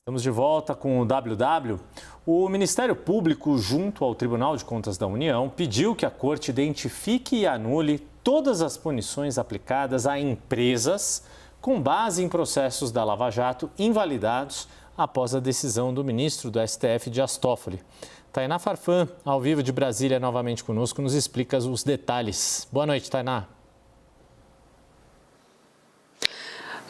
Estamos de volta com o WW. O Ministério Público, junto ao Tribunal de Contas da União, pediu que a Corte identifique e anule todas as punições aplicadas a empresas com base em processos da Lava Jato invalidados após a decisão do ministro do STF, Dias Toffoli. Tainá Farfan, ao vivo de Brasília, novamente conosco, nos explica os detalhes. Boa noite, Tainá.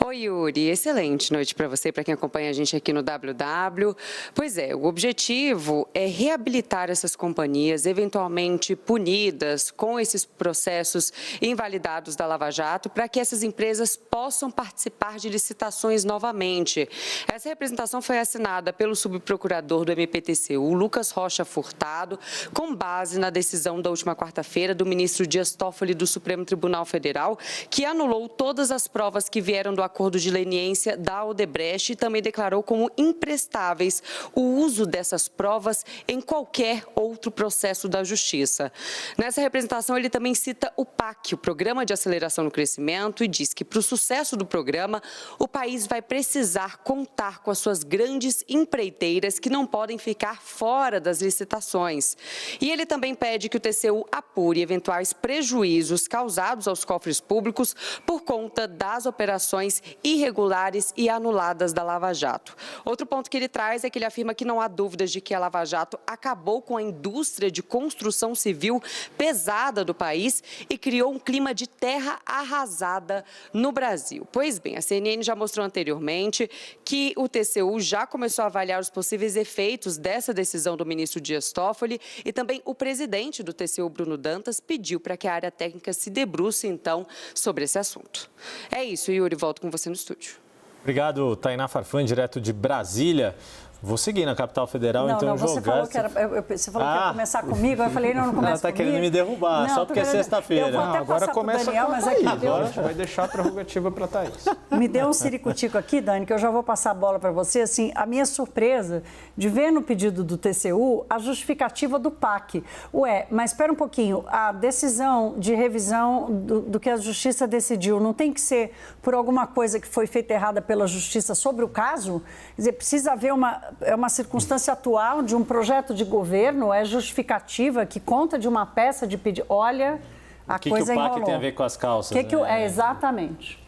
Oi, Yuri. Excelente noite para você, para quem acompanha a gente aqui no WW. Pois é, o objetivo é reabilitar essas companhias eventualmente punidas com esses processos invalidados da Lava Jato, para que essas empresas possam participar de licitações novamente. Essa representação foi assinada pelo subprocurador do MPTCU, Lucas Rocha Furtado, com base na decisão da última quarta-feira do ministro Dias Toffoli do Supremo Tribunal Federal, que anulou todas as provas que vieram do acordo de leniência da Odebrecht e também declarou como imprestáveis o uso dessas provas em qualquer outro processo da Justiça. Nessa representação, ele também cita o PAC, o Programa de Aceleração no Crescimento, e diz que para o sucesso do programa, o país vai precisar contar com as suas grandes empreiteiras que não podem ficar fora das licitações. E ele também pede que o TCU apure eventuais prejuízos causados aos cofres públicos por conta das operações irregulares e anuladas da Lava Jato. Outro ponto que ele traz é que ele afirma que não há dúvidas de que a Lava Jato acabou com a indústria de construção civil pesada do país e criou um clima de terra arrasada no Brasil. Pois bem, a CNN já mostrou anteriormente que o TCU já começou a avaliar os possíveis efeitos dessa decisão do ministro Dias Toffoli e também o presidente do TCU, Bruno Dantas, pediu para que a área técnica se debruce, então, sobre esse assunto. É isso, Yuri, volto com você no estúdio. Obrigado, Tainá Farfan, direto de Brasília. Vou seguir na Capital Federal, então você jogar... Você falou que ia começar comigo, eu falei, não começa comigo. Ela está querendo me derrubar, só porque é sexta-feira. Eu vou até agora começa Daniel, mas aqui agora a gente vai deixar a prerrogativa para a Thaís. Me deu um ciricutico aqui, Dani, que eu já vou passar a bola para você. Assim, a minha surpresa de ver no pedido do TCU a justificativa do PAC. Ué, mas espera um pouquinho, a decisão de revisão do que a Justiça decidiu não tem que ser por alguma coisa que foi feita errada pela Justiça sobre o caso? Quer dizer, precisa haver uma circunstância atual de um projeto de governo, é justificativa que conta de uma peça de pedido. Olha, a coisa enrolou. O que o PAC tem a ver com as calças? Exatamente.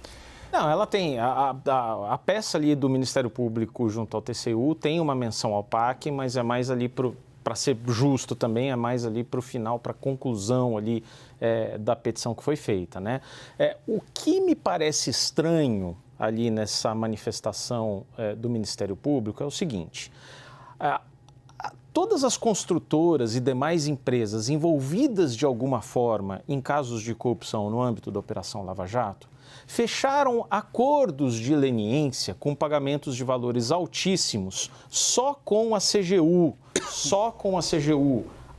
Não, ela tem, a peça ali do Ministério Público junto ao TCU tem uma menção ao PAC, mas é mais ali para ser justo também, é mais ali para o final, para a conclusão ali da petição que foi feita, né? O que me parece estranho ali nessa manifestação do Ministério Público é o seguinte: todas as construtoras e demais empresas envolvidas de alguma forma em casos de corrupção no âmbito da Operação Lava Jato fecharam acordos de leniência com pagamentos de valores altíssimos só com a CGU,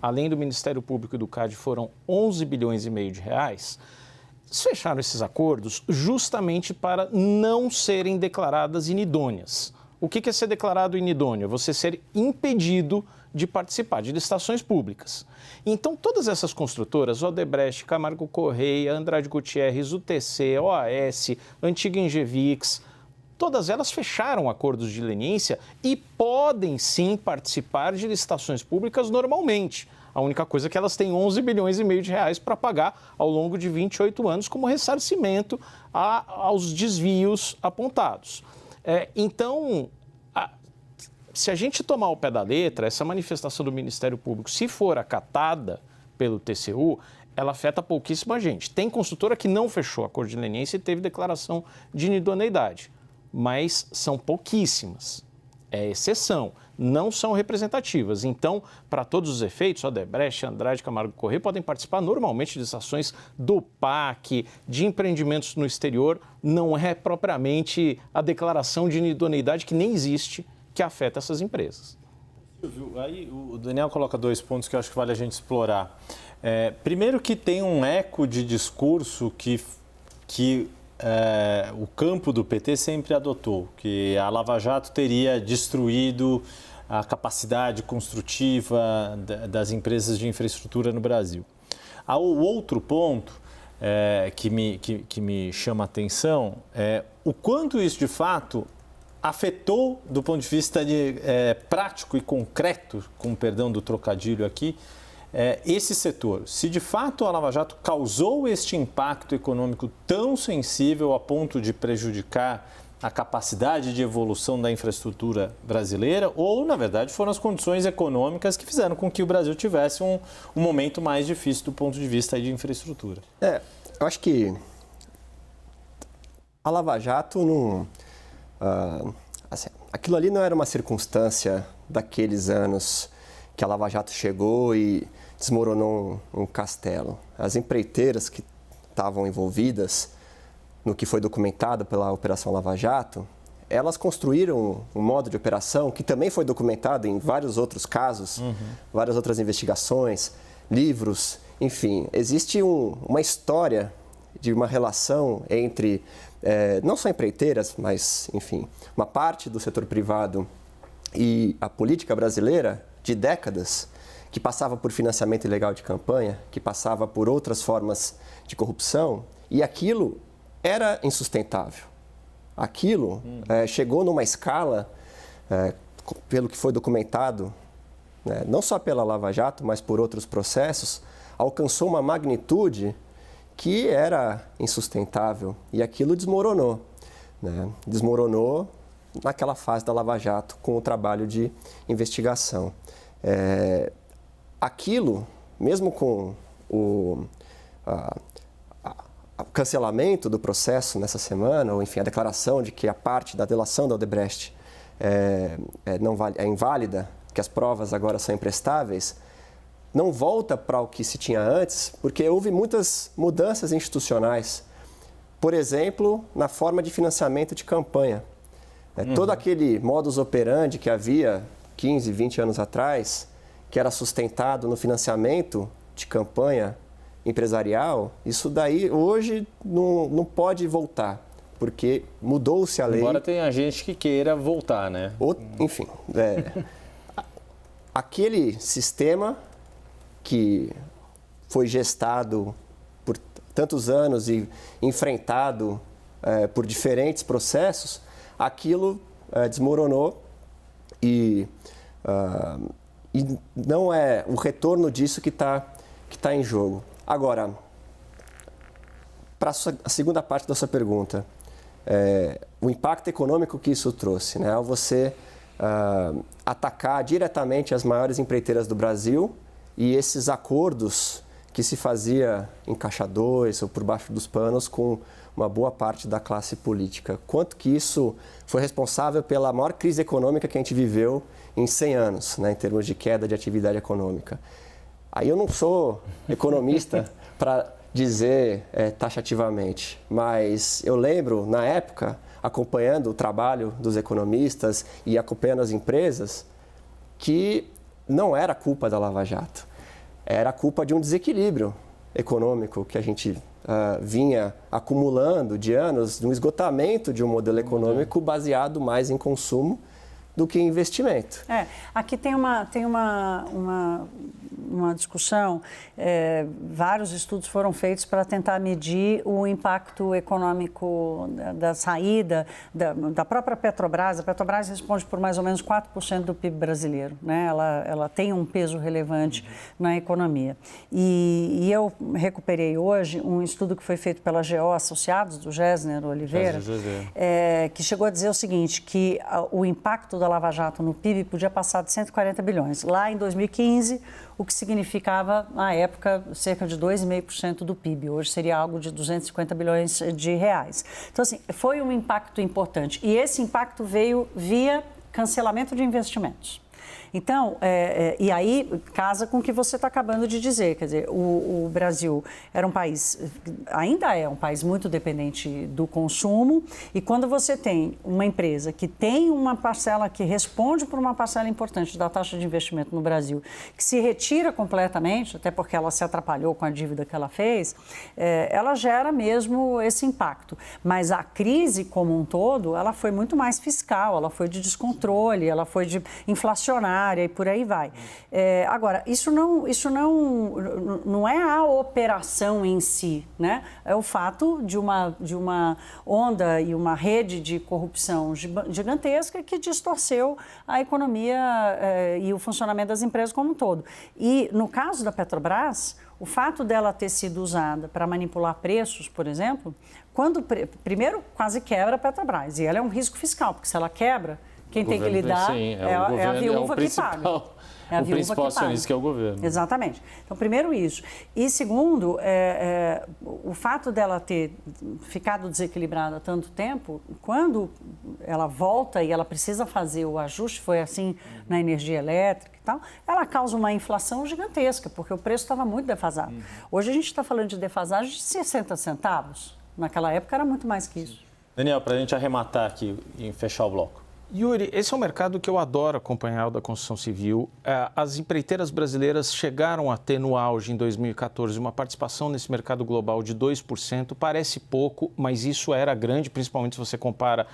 além do Ministério Público e do CAD foram 11 bilhões e meio de reais. Fecharam esses acordos justamente para não serem declaradas inidôneas. O que é ser declarado inidôneo? É você ser impedido de participar de licitações públicas. Então, todas essas construtoras, Odebrecht, Camargo Correia, Andrade Gutierrez, UTC, OAS, Antiga Engevix, todas elas fecharam acordos de leniência e podem sim participar de licitações públicas normalmente. A única coisa é que elas têm 11 bilhões e meio de reais para pagar ao longo de 28 anos como ressarcimento aos desvios apontados. Então, se a gente tomar ao pé da letra, essa manifestação do Ministério Público, se for acatada pelo TCU, ela afeta pouquíssima gente. Tem construtora que não fechou acordo de leniência e teve declaração de inidoneidade, mas são pouquíssimas. É exceção, não são representativas. Então, para todos os efeitos, Odebrecht, Andrade, Camargo Correia podem participar normalmente de licitações do PAC, de empreendimentos no exterior. Não é propriamente a declaração de inidoneidade, que nem existe, que afeta essas empresas. Silvio, aí o Daniel coloca dois pontos que eu acho que vale a gente explorar. Primeiro que tem um eco de discurso que o campo do PT sempre adotou, que a Lava Jato teria destruído a capacidade construtiva das empresas de infraestrutura no Brasil. O outro ponto que me chama a atenção é o quanto isso, de fato, afetou, do ponto de vista prático e concreto, com perdão do trocadilho aqui, esse setor? Se de fato a Lava Jato causou este impacto econômico tão sensível a ponto de prejudicar a capacidade de evolução da infraestrutura brasileira, ou, na verdade, foram as condições econômicas que fizeram com que o Brasil tivesse um momento mais difícil do ponto de vista de infraestrutura? Eu acho que a Lava Jato não... assim, aquilo ali não era uma circunstância daqueles anos que a Lava Jato chegou e desmoronou um castelo. As empreiteiras que estavam envolvidas no que foi documentado pela Operação Lava Jato, elas construíram um modo de operação que também foi documentado em vários outros casos, várias outras investigações, livros, enfim. Existe uma história de uma relação entre, não só empreiteiras, mas, enfim, uma parte do setor privado e a política brasileira de décadas, que passava por financiamento ilegal de campanha, que passava por outras formas de corrupção, e aquilo era insustentável. Aquilo chegou numa escala, pelo que foi documentado, não só pela Lava Jato, mas por outros processos, alcançou uma magnitude que era insustentável e aquilo desmoronou. Desmoronou naquela fase da Lava Jato com o trabalho de investigação. Aquilo, mesmo com o cancelamento do processo nessa semana, ou enfim, a declaração de que a parte da delação da Odebrecht é inválida, que as provas agora são imprestáveis, não volta para o que se tinha antes, porque houve muitas mudanças institucionais. Por exemplo, na forma de financiamento de campanha. Todo aquele modus operandi que havia 15, 20 anos atrás, que era sustentado no financiamento de campanha empresarial, isso daí hoje não pode voltar, porque mudou-se a lei. Embora tenha gente que queira voltar, né? Enfim, aquele sistema que foi gestado por tantos anos e enfrentado por diferentes processos, aquilo desmoronou e não é o retorno disso que tá em jogo. Agora, para a segunda parte da sua pergunta, o impacto econômico que isso trouxe, né? Ao você atacar diretamente as maiores empreiteiras do Brasil e esses acordos que se fazia em caixa 2 ou por baixo dos panos com uma boa parte da classe política. Quanto que isso foi responsável pela maior crise econômica que a gente viveu em 100 anos, né, em termos de queda de atividade econômica. Aí eu não sou economista para dizer taxativamente, mas eu lembro, na época, acompanhando o trabalho dos economistas e acompanhando as empresas, que não era culpa da Lava Jato, era culpa de um desequilíbrio econômico que a gente vinha acumulando de anos, de um esgotamento de um modelo econômico baseado mais em consumo do que em investimento. Aqui tem uma discussão, vários estudos foram feitos para tentar medir o impacto econômico da saída da própria Petrobras. A Petrobras responde por mais ou menos 4% do PIB brasileiro, né? Ela tem um peso relevante na economia. E eu recuperei hoje um estudo que foi feito pela GO Associados, do Gessner Oliveira, que chegou a dizer o seguinte, que o impacto da Lava Jato no PIB podia passar de 140 bilhões. Lá em 2015, o que significava, na época, cerca de 2,5% do PIB. Hoje seria algo de 250 bilhões de reais. Então, assim, foi um impacto importante. E esse impacto veio via cancelamento de investimentos. Então, e aí casa com o que você está acabando de dizer, quer dizer, o Brasil era um país, ainda é um país muito dependente do consumo, e quando você tem uma empresa que tem uma parcela, que responde por uma parcela importante da taxa de investimento no Brasil, que se retira completamente, até porque ela se atrapalhou com a dívida que ela fez, ela gera mesmo esse impacto. Mas a crise como um todo, ela foi muito mais fiscal, ela foi de descontrole, ela foi de inflacionária. bancária e por aí vai. Agora, isso não é a operação em si, né? É o fato de uma onda e uma rede de corrupção gigantesca que distorceu a economia e o funcionamento das empresas como um todo. E no caso da Petrobras, o fato dela ter sido usada para manipular preços, por exemplo, primeiro quase quebra a Petrobras. E ela é um risco fiscal, porque se ela quebra, quem tem que lidar é a viúva que paga. O principal acionista que é o governo. Exatamente. Então, primeiro isso. E segundo, o fato dela ter ficado desequilibrada há tanto tempo, quando ela volta e ela precisa fazer o ajuste, foi assim na energia elétrica e tal, ela causa uma inflação gigantesca, porque o preço estava muito defasado. Hoje a gente está falando de defasagem de 60 centavos. Naquela época era muito mais que isso. Daniel, para a gente arrematar aqui e fechar o bloco. Yuri, esse é um mercado que eu adoro acompanhar, o da construção civil. As empreiteiras brasileiras chegaram a ter no auge, em 2014, uma participação nesse mercado global de 2%. Parece pouco, mas isso era grande, principalmente se você compara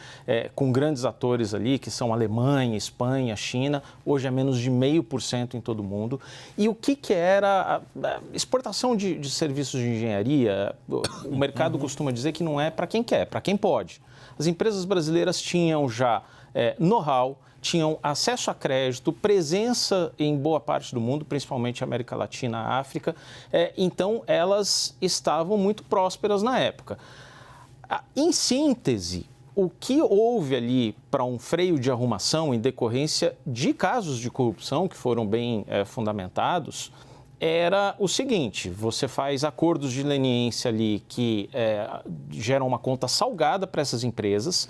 com grandes atores ali, que são Alemanha, Espanha, China. Hoje é menos de 0,5% em todo o mundo. E o que era a exportação de serviços de engenharia? O mercado costuma dizer que não é para quem quer, para quem pode. As empresas brasileiras tinham já know-how, tinham acesso a crédito, presença em boa parte do mundo, principalmente América Latina, África, então elas estavam muito prósperas na época. Em síntese, o que houve ali para um freio de arrumação em decorrência de casos de corrupção que foram bem fundamentados, era o seguinte: você faz acordos de leniência ali que geram uma conta salgada para essas empresas.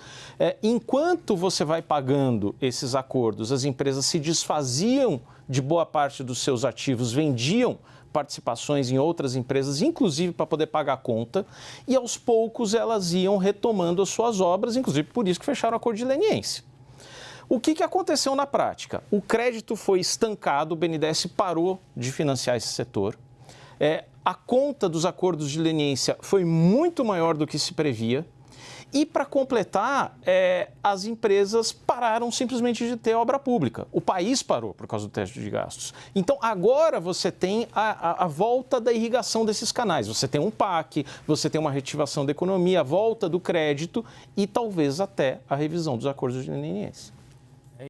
Enquanto você vai pagando esses acordos, as empresas se desfaziam de boa parte dos seus ativos, vendiam participações em outras empresas, inclusive para poder pagar a conta, e aos poucos elas iam retomando as suas obras, inclusive por isso que fecharam o acordo de leniência. O que aconteceu na prática? O crédito foi estancado, o BNDES parou de financiar esse setor. A conta dos acordos de leniência foi muito maior do que se previa. E, para completar, as empresas pararam simplesmente de ter obra pública. O país parou por causa do teto de gastos. Então, agora você tem a volta da irrigação desses canais. Você tem um PAC, você tem uma reativação da economia, a volta do crédito e talvez até a revisão dos acordos de leniência.